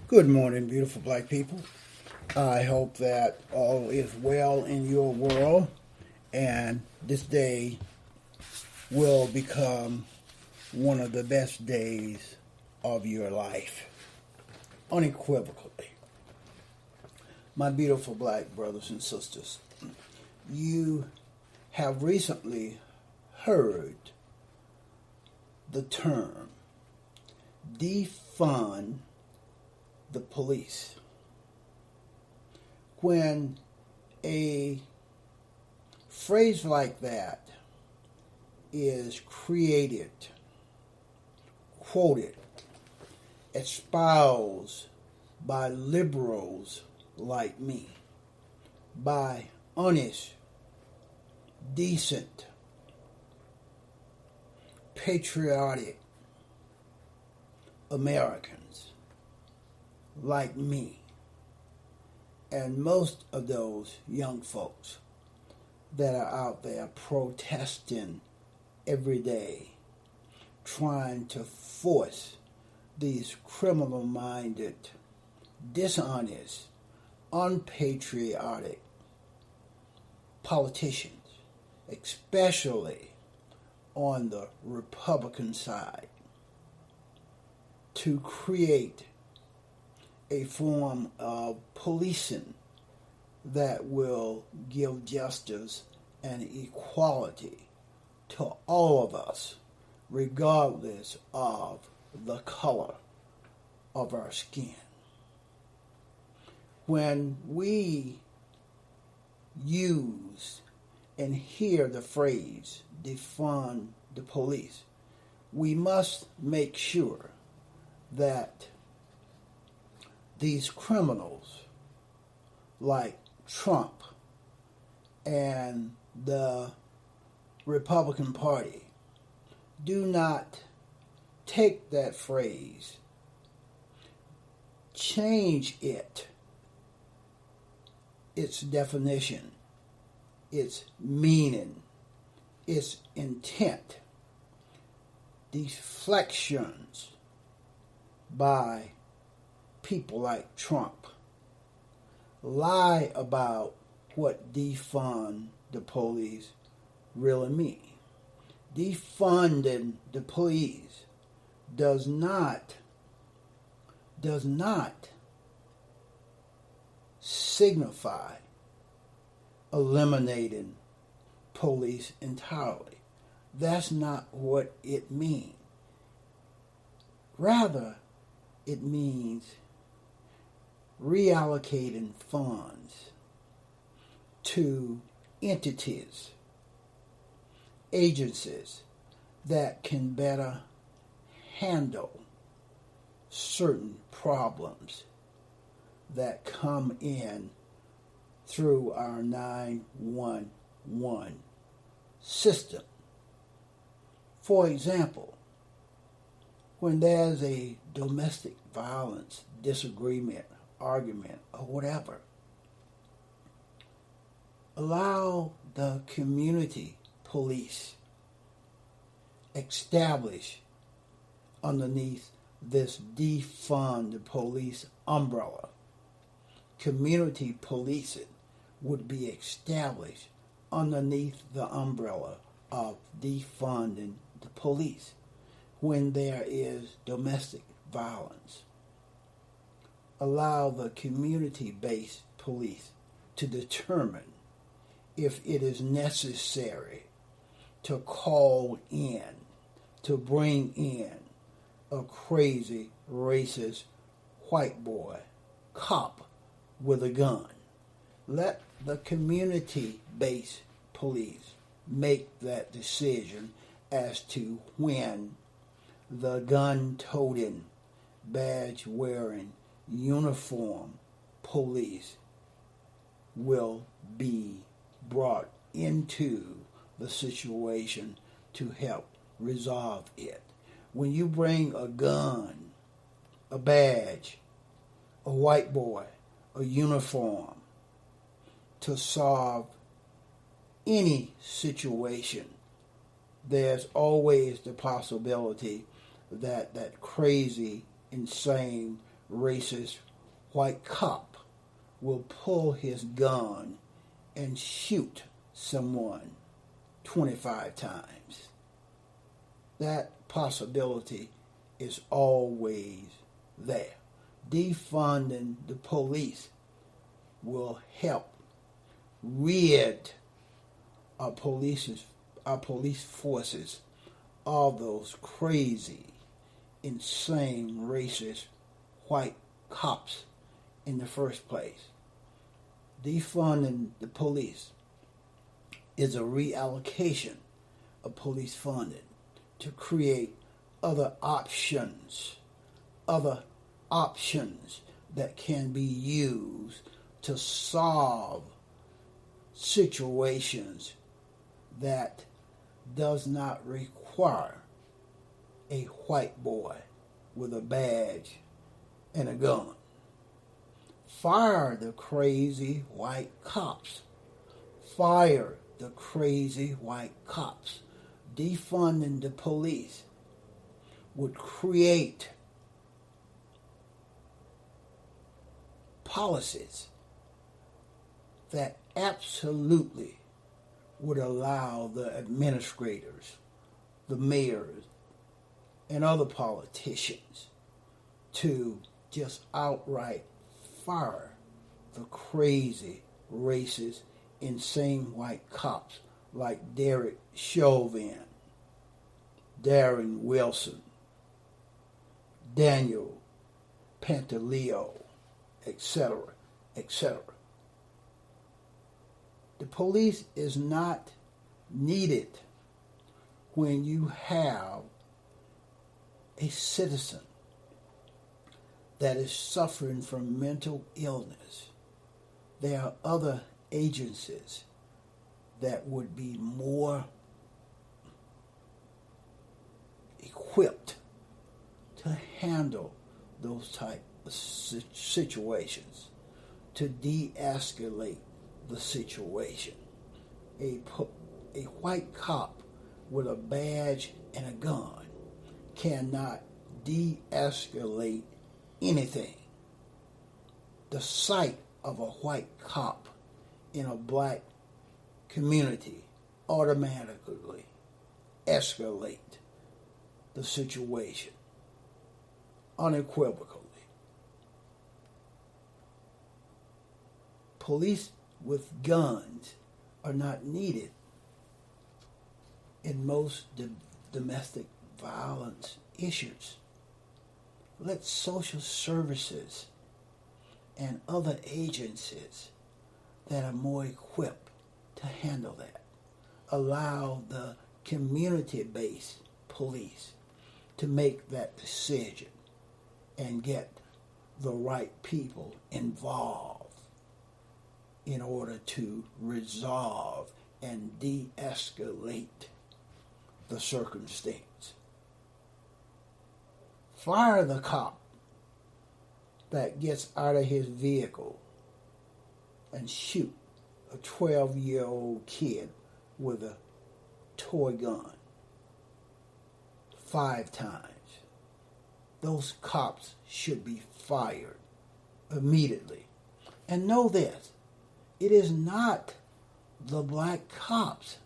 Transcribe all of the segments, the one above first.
Good morning, beautiful black people. I hope that all is well in your world and this day will become one of the best days of your life, unequivocally. My beautiful black brothers and sisters, you have recently heard the term defund the police. When a phrase like that is created, quoted, espoused by liberals like me, by honest, decent, patriotic Americans like me, and most of those young folks that are out there protesting every day, trying to force these criminal-minded, dishonest, unpatriotic politicians, especially on the Republican side, to create a form of policing that will give justice and equality to all of us, regardless of the color of our skin. When we use and hear the phrase defund the police, we must make sure that these criminals like Trump and the Republican Party do not take that phrase, change its definition, its meaning, its intent, deflections by people like Trump, lie about what defund the police really mean. Defunding the police does not signify eliminating police entirely. That's not what it means. Rather, it means reallocating funds to entities, agencies that can better handle certain problems that come in through our 911 system. For example, when there's a domestic violence disagreement, argument, or whatever, allow the community police established underneath this defund the police umbrella. Community policing would be established underneath the umbrella of defunding the police when there is domestic violence. Allow the community-based police to determine if it is necessary to call in, to bring in a crazy, racist white boy cop with a gun. Let the community-based police make that decision as to when the gun-toting, badge-wearing, uniform police will be brought into the situation to help resolve it. When you bring a gun, a badge, a white boy, a uniform to solve any situation, there's always the possibility that that crazy, insane, racist white cop will pull his gun and shoot someone 25 times. That possibility is always there. Defunding the police will help rid our police forces of those crazy, insane, racist white cops in the first place. Defunding the police is a reallocation of police funding to create other options that can be used to solve situations that does not require a white boy with a badge and a gun. Fire the crazy white cops. Fire the crazy white cops. Defunding the police would create policies that absolutely would allow the administrators, the mayors, and other politicians to just outright fire the crazy, racist, insane white cops like Derek Chauvin, Darren Wilson, Daniel Pantaleo, etc., etc. The police is not needed when you have a citizen that is suffering from mental illness. There are other agencies that would be more equipped to handle those type of situations, to de-escalate the situation. A white cop with a badge and a gun cannot de-escalate anything. The sight of a white cop in a black community automatically escalate the situation unequivocally. Police with guns are not needed in most domestic violence issues. Let social services and other agencies that are more equipped to handle that allow the community-based police to make that decision and get the right people involved in order to resolve and de-escalate the circumstance. Fire the cop that gets out of his vehicle and shoot a 12-year-old kid with a toy gun 5 times. Those cops should be fired immediately. And know this, it is not the black cops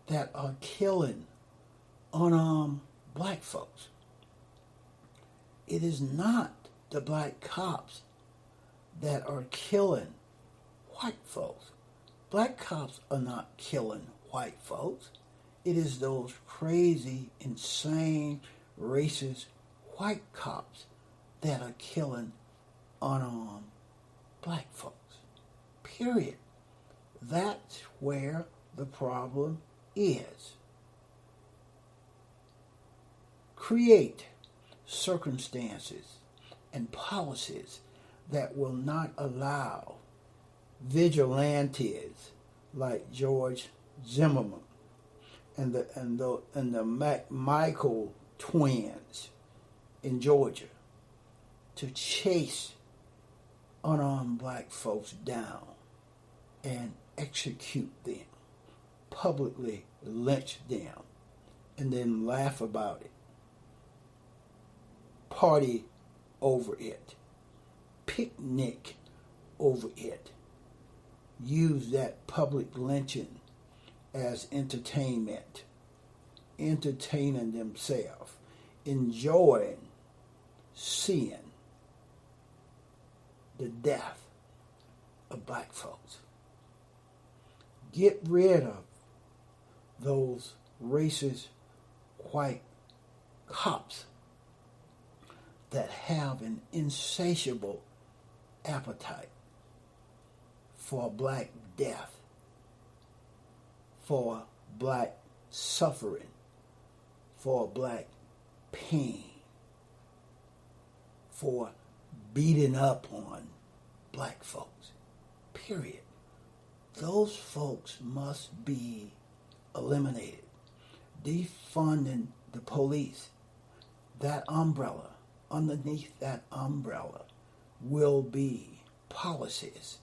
that are killing unarmed black folks. It is not the black cops that are killing white folks. Black cops are not killing white folks. It is those crazy, insane, racist white cops that are killing unarmed black folks. Period. That's where the problem is. Create circumstances and policies that will not allow vigilantes like George Zimmerman and the Michael twins in Georgia to chase unarmed black folks down and execute them, publicly lynch them, and then laugh about it. Party over it, picnic over it, use that public lynching as entertainment, entertaining themselves, enjoying seeing the death of black folks. Get rid of those racist white cops that have an insatiable appetite for black death, for black suffering, for black pain, for beating up on black folks, period. Those folks must be eliminated. Defunding the police, that umbrella, underneath that umbrella will be policies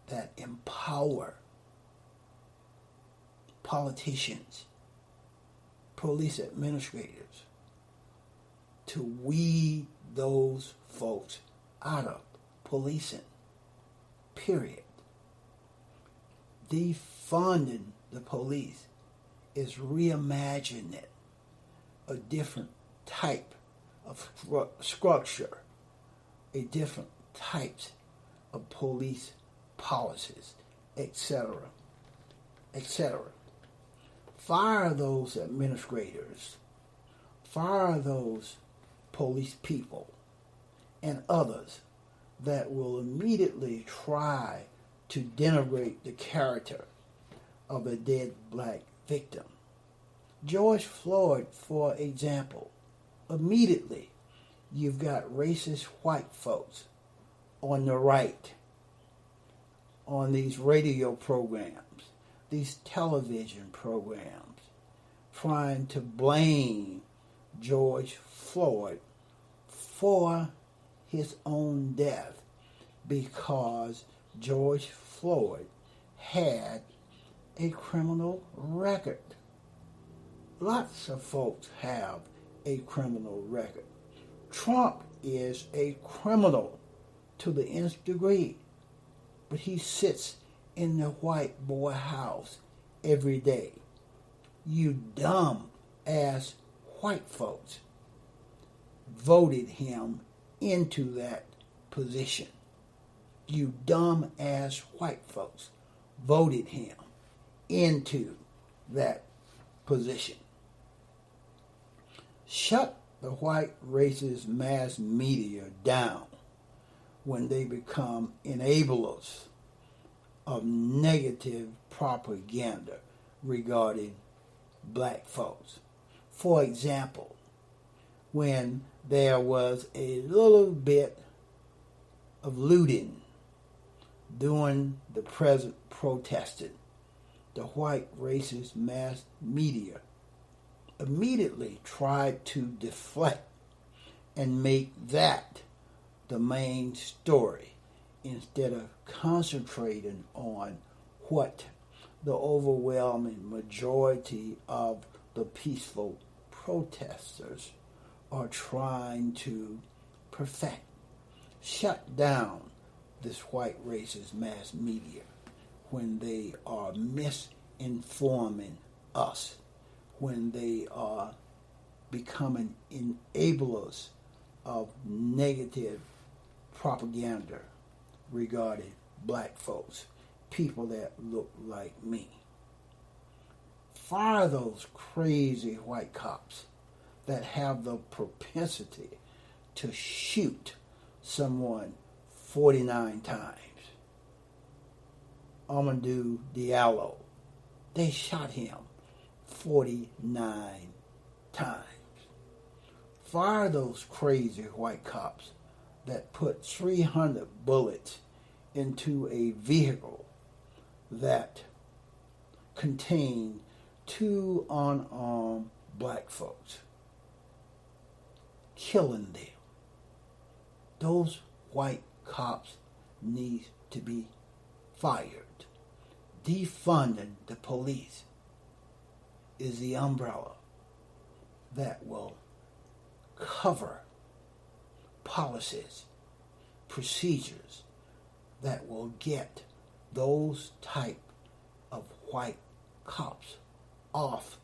that empower politicians, police administrators to weed those folks out of policing, period. Defunding the police is reimagining a different type of structure, a different types of police policies, etc., etc. Fire those administrators, fire those police people, and others that will immediately try to denigrate the character of a dead black victim. George Floyd, for example, immediately you've got racist white folks on the right, on these radio programs, these television programs, trying to blame George Floyd for his own death because George Floyd had a criminal record. Lots of folks have a criminal record. Trump is a criminal to the nth degree, but he sits in the white boy house every day. You dumb ass white folks voted him into that position. You dumb ass white folks voted him into that position. Shut the white racist mass media down when they become enablers of negative propaganda regarding black folks. For example, when there was a little bit of looting during the present protesting, the white racist mass media immediately tried to deflect and make that the main story instead of concentrating on what the overwhelming majority of the peaceful protesters are trying to perfect. Shut down this white racist mass media when they are misinforming us, when they are becoming enablers of negative propaganda regarding black folks, people that look like me. Fire those crazy white cops that have the propensity to shoot someone 49 times. Amadou Diallo, they shot him 49 times. Fire those crazy white cops that put 300 bullets into a vehicle that contained 2 unarmed black folks, killing them. Those white cops need to be fired. Defunding the police is the umbrella that will cover policies, procedures that will get those type of white cops off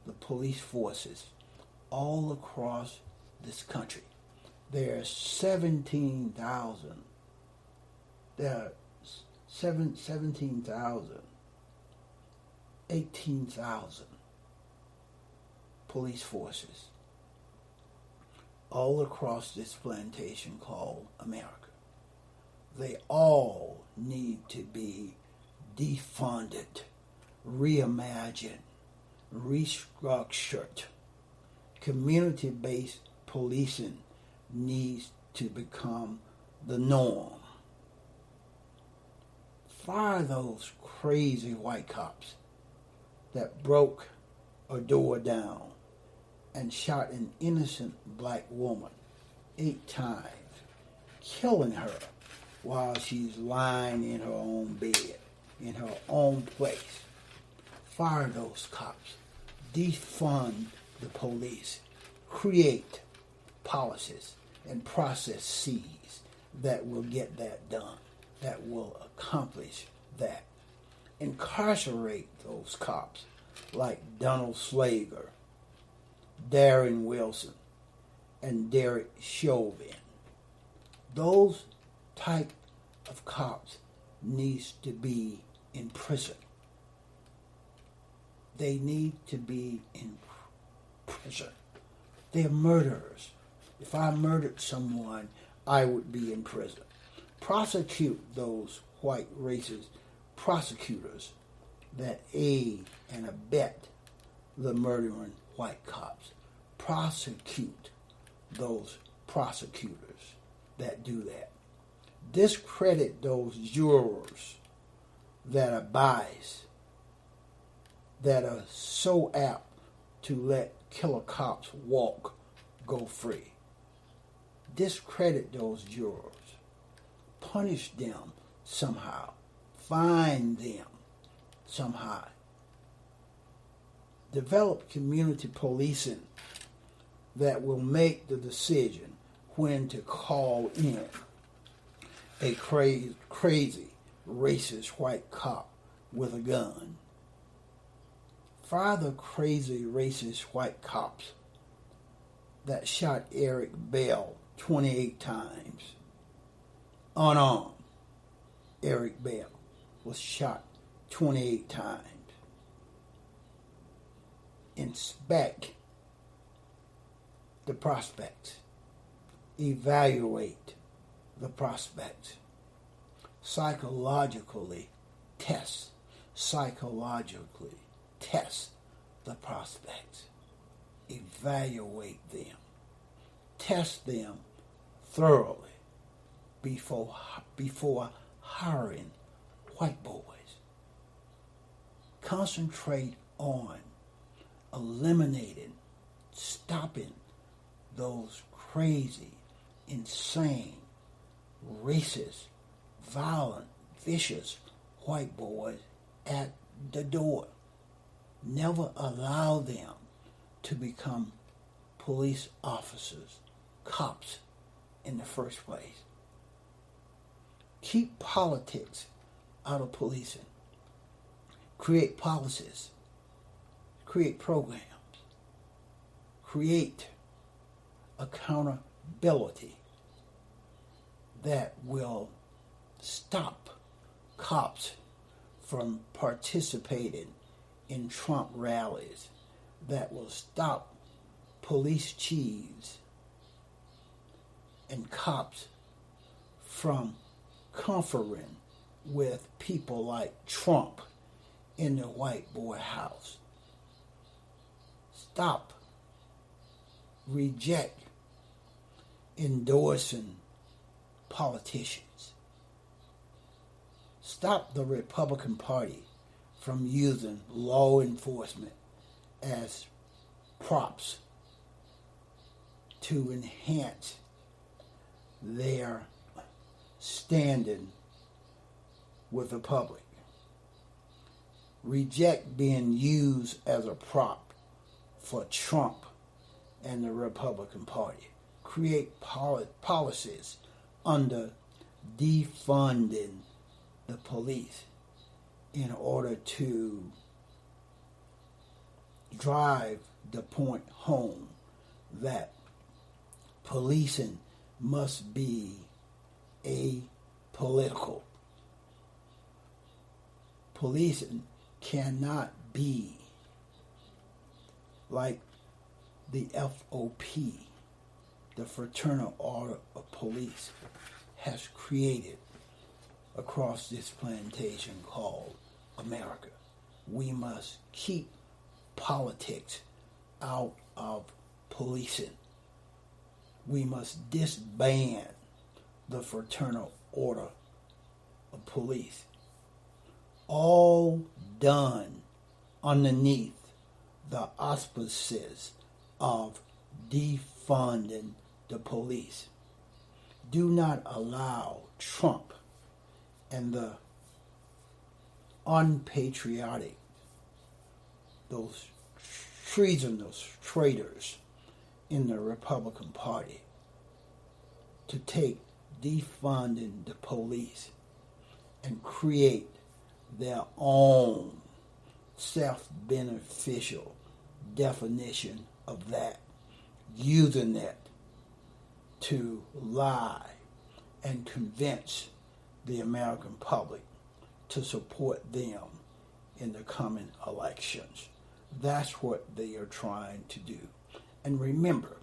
the police forces all across this country. There are 17,000. There are 17,000, 18,000 police forces all across this plantation called America. They all need to be defunded, reimagined, restructured. Community-based policing needs to become the norm. Fire those crazy white cops that broke a door down and shot an innocent black woman 8 times, killing her while she's lying in her own bed, in her own place. Fire those cops. Defund the police. Create policies and processes that will get that done, that will accomplish that. Incarcerate those cops like Donald Slager, Darren Wilson, and Derek Chauvin. Those type of cops needs to be in prison. They need to be in prison. They're murderers. If I murdered someone, I would be in prison. Prosecute those white racist prosecutors that aid and abet the murdering white cops. Prosecute those prosecutors that do that. Discredit those jurors that are biased, that are so apt to let killer cops go free. Discredit those jurors. Punish them somehow. Fine them somehow. Develop community policing that will make the decision when to call in a crazy racist white cop with a gun. Fire the crazy racist white cops that shot Eric Bell 28 times. Unarmed. Eric Bell was shot 28 times. Inspect the prospects. Evaluate the prospects. Psychologically test the prospects. Evaluate them. Test them thoroughly before hiring white boys. Concentrate on eliminating, stopping those crazy, insane, racist, violent, vicious white boys at the door. Never allow them to become police officers, cops in the first place. Keep politics out of policing. Create policies. Create programs. Create accountability that will stop cops from participating in Trump rallies, that will stop police chiefs and cops from conferring with people like Trump in the white boy house. Stop, reject endorsing politicians. Stop the Republican Party from using law enforcement as props to enhance their standing with the public. Reject being used as a prop for Trump and the Republican Party. create policies under defunding the police in order to drive the point home that policing must be apolitical. Policing cannot be like the FOP, the Fraternal Order of Police, has created across this plantation called America. We must keep politics out of policing. We must disband the Fraternal Order of Police. All done underneath the auspices of defunding the police. Do not allow Trump and the unpatriotic, those treasonous traitors in the Republican Party to take defunding the police and create their own self-beneficial definition of that, using it to lie and convince the American public to support them in the coming elections. That's what they are trying to do. And remember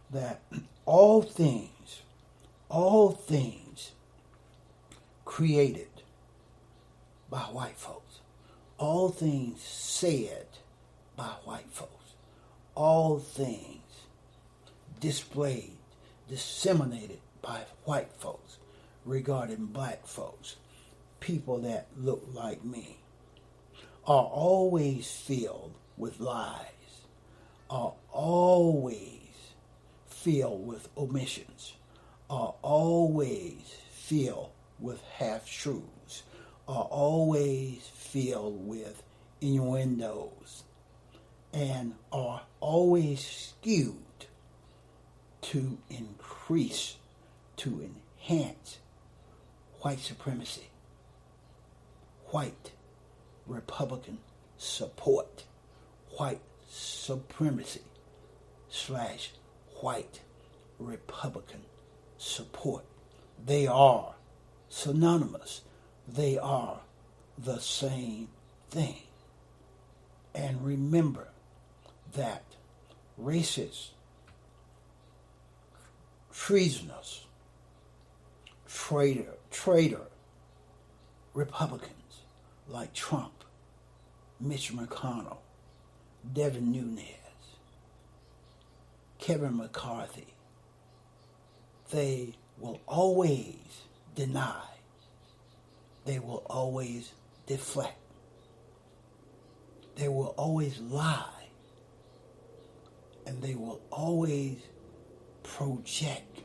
that all things created by white folks, all things said by white folks, all things displayed, disseminated by white folks regarding black folks, people that look like me, are always filled with lies, are always filled with omissions, are always filled with half-truths, are always filled with innuendos, and are always skewed to increase, to enhance white supremacy, white Republican support, white supremacy / white Republican support. They are synonymous. They are the same thing. And remember that racist, treasonous, traitor Republicans like Trump, Mitch McConnell, Devin Nunes, Kevin McCarthy, they will always deny. They will always deflect. They will always lie. And they will always project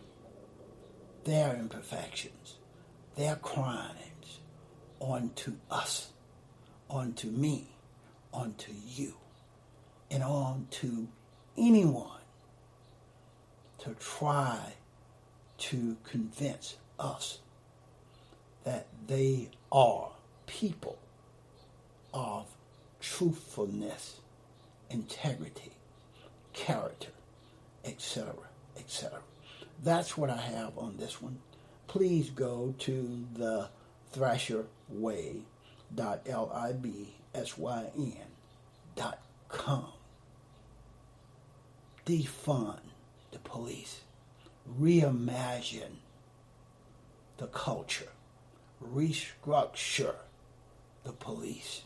their imperfections, their crimes onto us, onto me, onto you, and onto anyone to try to convince us that they are people of truthfulness, integrity, character, etc., etc. That's what I have on this one. Please go to the thrasherway.libsyn.com. Defund the police. Reimagine the culture. Restructure the police.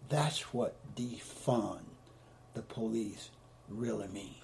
That's what defund the police really means.